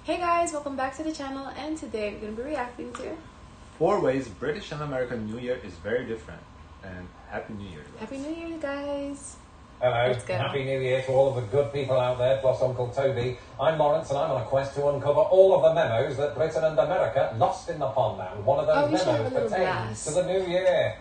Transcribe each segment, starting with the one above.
Hey guys, welcome back to the channel, and today we're going to be reacting to 4 ways British and American New Year is very different. And Happy New Year, guys. Happy New Year, guys. Hello, Let's go. Happy New Year to all of the good people out there, plus Uncle Toby. I'm Lawrence, and I'm on a quest to uncover all of the memos that Britain and America lost in the pond, and one of those we should have a memos little pertains glass. to the New Year.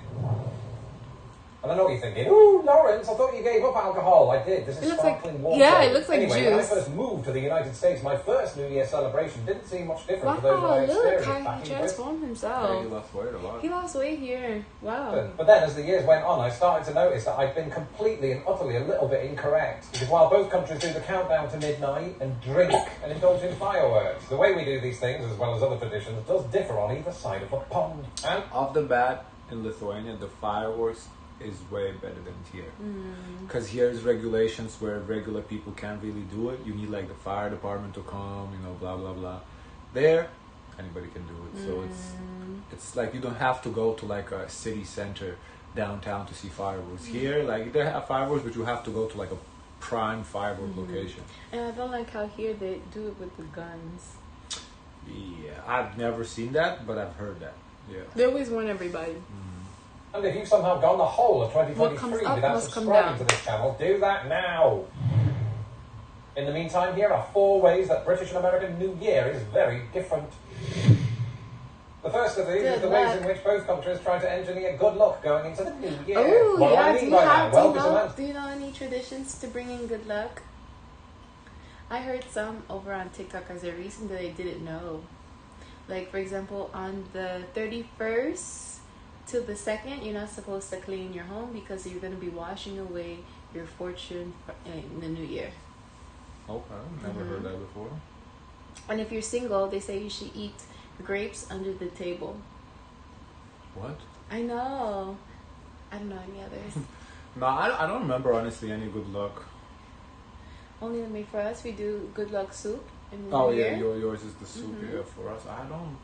And I know what you're thinking, ooh, Lawrence, I thought you gave up alcohol. I did. This is sparkling water. Yeah, it looks like anyway, juice. when I first moved to the United States, my first New Year celebration didn't seem much different to those that I Wow, look experienced how back he in Britain. transformed Yeah, he himself. lost weight a lot. He lost weight here. Wow. But then, as the years went on, I started to notice that I'd been completely and utterly a little bit incorrect. Because while both countries do the countdown to midnight and drink and indulge in fireworks, the way we do these things, as well as other traditions, does differ on either side of the pond. And Off the bat, in Lithuania, the fireworks is way better than here. Because here's regulations where regular people can't really do it. You need like the fire department to come, blah, blah, blah. There, anybody can do it. So it's like you don't have to go to like a city center downtown to see fireworks. Here, like they have fireworks, but you have to go to like a prime firework location. And I don't like how here they do it with the guns. Yeah, I've never seen that, but I've heard that. Yeah. They always warn everybody. And if you've somehow gone the whole of What 2023 comes up without must come subscribing down. to this channel, do that now. In the meantime, here are 4 ways that British and American New Year is very different. The first of these is Good the ways luck. in which both countries try to engineer good luck going into the new year. Oh, What do yeah. I mean by that? Well, this amount Do you know any traditions to bring in good luck? I heard some over on TikTok as a reason that I didn't know. Like, for example, on the 31st to the 2nd, you're not supposed to clean your home because you're going to be washing away your fortune in the new year. Okay, never heard that before. And if you're single, they say you should eat grapes under the table. What? I know. I don't know any others. No, I don't remember honestly any good luck. Only made for us, we do good luck soup in the Oh new yeah, year. yours is the soup. Yeah, for us, I don't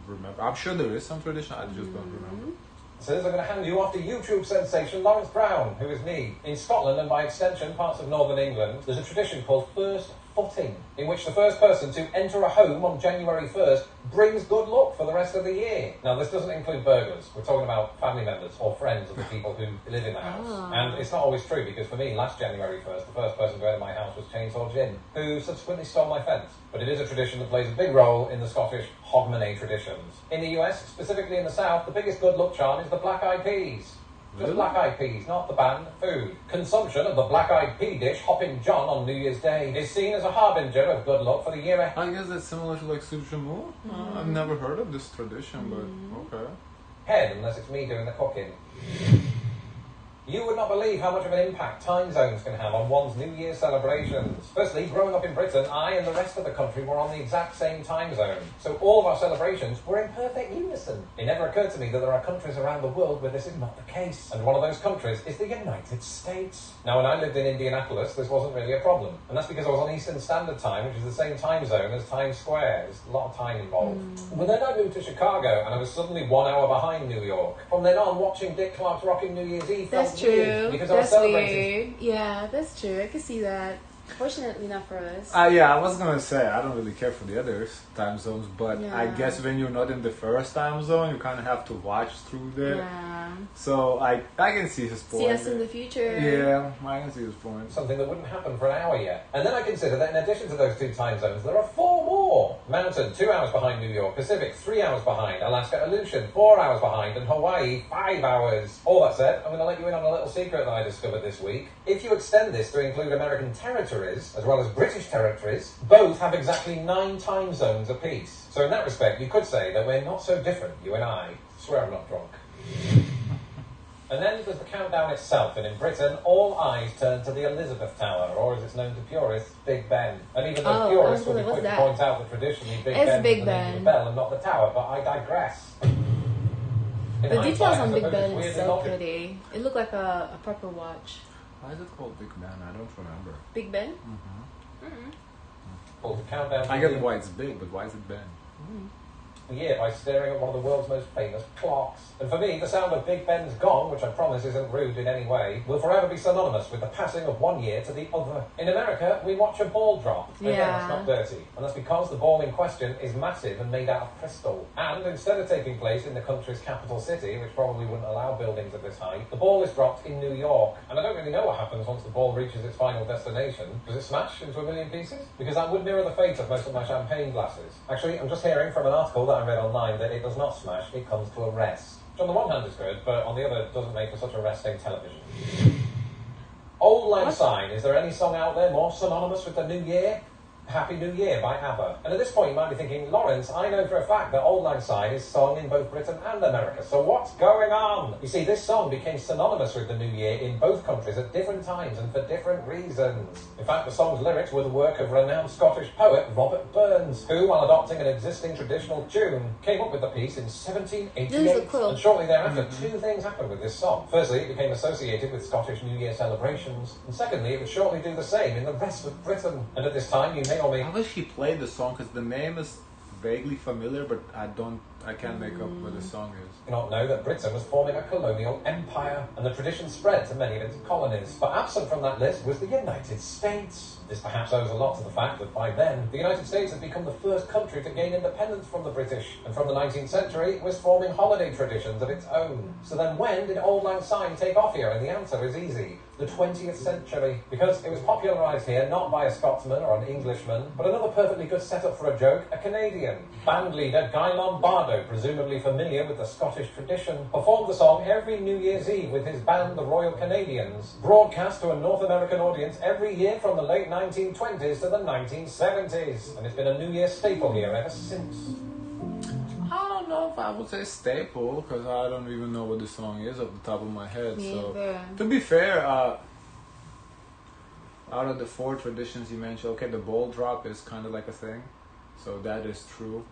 remember. I'm sure there is some tradition. I just don't remember. says I'm going to hand you off to YouTube sensation Lawrence Brown, who is me. In Scotland, and by extension parts of northern England, there's a tradition called first footing, in which the first person to enter a home on January 1st brings good luck for the rest of the year. Now, this doesn't include burglars. We're talking about family members or friends of the people who live in the house. And it's not always true, because for me, last January 1st, the first person to enter my house was Chainsaw Jim, who subsequently stole my fence. But it is a tradition that plays a big role in the Scottish hogmanay traditions. In the US, specifically in the South, the biggest good luck charm is the black-eyed peas. Just Really? black-eyed peas, not the band, food. Consumption of the black-eyed pea dish, Hopping John, on New Year's Day is seen as a harbinger of good luck for the year ahead. I guess that's similar to like Sujamu. I've never heard of this tradition, but okay. Unless it's me doing the cooking. You would not believe how much of an impact time zones can have on one's New Year celebrations. Firstly, growing up in Britain, I and the rest of the country were on the exact same time zone. So all of our celebrations were in perfect unison. It never occurred to me that there are countries around the world where this is not the case. And one of those countries is the United States. Now, when I lived in Indianapolis, this wasn't really a problem. And that's because I was on Eastern Standard Time, which is the same time zone as Times Square. There's a lot of time involved. But then I moved to Chicago, and I was suddenly 1 hour behind New York. From then on, watching Dick Clark's Rocking New Year's Eve felt That's weird, true. because I was That's celebrating. weird. Yeah, that's true. I can see that. Fortunately, not for us. Yeah, I was gonna say I don't really care for the other time zones, but I Yeah. guess when you're not in the first time zone, you kind of have to watch through there. Yeah. So I can see his point. See us in the future. Yeah, I can see his point. Something that wouldn't happen for an hour yet. And then I consider that in addition to those 2 time zones, there are 4 more. Mountain, 2 hours behind New York. Pacific, 3 hours behind. Alaska Aleutian, 4 hours behind. And Hawaii, 5 hours. All that said, I'm going to let you in on a little secret that I discovered this week. If you extend this to include American territories, as well as British territories, both have exactly 9 time zones apiece. So in that respect, you could say that we're not so different, you and I. Swear I'm not drunk. And then there's the countdown itself, and in Britain, all eyes turn to the Elizabeth Tower, or as it's known to purists, Big Ben. And even though purists will be quick to point out that traditionally Big Ben Big is the name of Ben. the bell and not the tower, but I digress. In The hindsight, details I on Big suppose Ben it's is weirdly so logical. pretty. It looked like a proper watch. Why is it called Big Ben? I don't remember. Big Ben? Called the countdown. I get why it's big, but why is it Ben? a year by staring at one of the world's most famous clocks. And for me, the sound of Big Ben's gong, which I promise isn't rude in any way, will forever be synonymous with the passing of one year to the other. In America, we watch a ball drop. Again, Yeah. it's not dirty. And that's because the ball in question is massive and made out of crystal. And instead of taking place in the country's capital city, which probably wouldn't allow buildings of this height, the ball is dropped in New York. And I don't really know what happens once the ball reaches its final destination. Does it smash into a million pieces? Because that would mirror the fate of most of my champagne glasses. Actually, I'm just hearing from an article that I read online that it does not smash, it comes to a rest. Which on the one hand is good, but on the other doesn't make for such a resting television. Old Lang Syne, is there any song out there more synonymous with the new year? Happy New Year by ABBA. And at this point you might be thinking, Lawrence, I know for a fact that Old Lang Syne is sung in both Britain and America, so what's going on? You see, this song became synonymous with the New Year in both countries at different times and for different reasons. In fact, the song's lyrics were the work of renowned Scottish poet Robert Burns, who, while adopting an existing traditional tune, came up with the piece in 1788. And shortly thereafter, two things happened with this song. Firstly, it became associated with Scottish New Year celebrations, and secondly, it would shortly do the same in the rest of Britain. And at this time, you may or may I wish he played the song because the name is vaguely familiar, but I can't make up what the song is. do not know that Britain was forming a colonial empire, and the tradition spread to many of its colonies. But absent from that list was the United States. This perhaps owes a lot to the fact that by then, the United States had become the first country to gain independence from the British, and from the 19th century, it was forming holiday traditions of its own. So then when did Old Lang Syne take off here? And the answer is easy. The 20th century. Because it was popularised here not by a Scotsman or an Englishman, but another perfectly good setup for a joke, a Canadian. Band leader Guy Lombardo, presumably familiar with the Scottish tradition, performed the song every New Year's Eve with his band, the Royal Canadians, broadcast to a North American audience every year from the late 1920s to the 1970s. And it's been a New Year staple here ever since. I don't know if I would say staple, because I don't even know what the song is off the top of my head. So, to be fair, out of the four traditions you mentioned, okay, the ball drop is kind of like a thing, so that is true.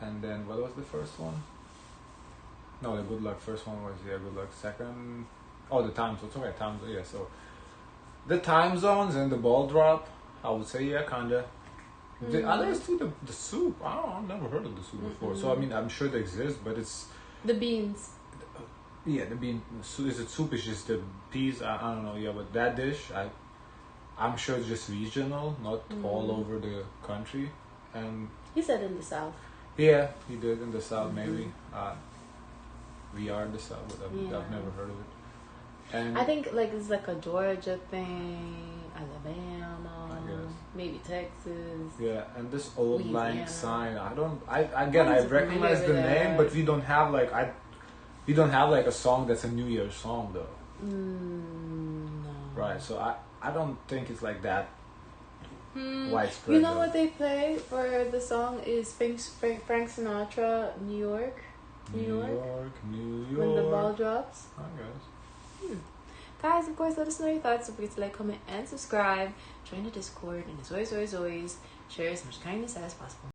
And then what was the first one? No, the good luck. First one was good luck. Second, the time zones. Okay, time zones. Yeah, so the time zones and the ball drop, I would say kinda. The others too, the soup. I don't know, I've never heard of the soup before. So I mean, I'm sure they exist, but it's the beans. Yeah, the bean. Is it soup? It's just the peas. I don't know. Yeah, but that dish, I'm sure it's just regional, not all over the country. And he said in the South. Yeah, he did in the South. Maybe we are the South, but I've never heard of it. And I think like it's like a Georgia thing, Alabama, maybe Texas. Yeah, and this Old Lang Syne, I recognize the name, but we don't have like a song that's a New Year's song though. No. Right, so I don't think it's like that widespread. You know what they play for the song is Frank Sinatra, New York. New York. When the ball drops. I guess. Guys, of course, let us know your thoughts. Don't forget to like, comment, and subscribe. Join the Discord, and as always, share as much kindness as possible.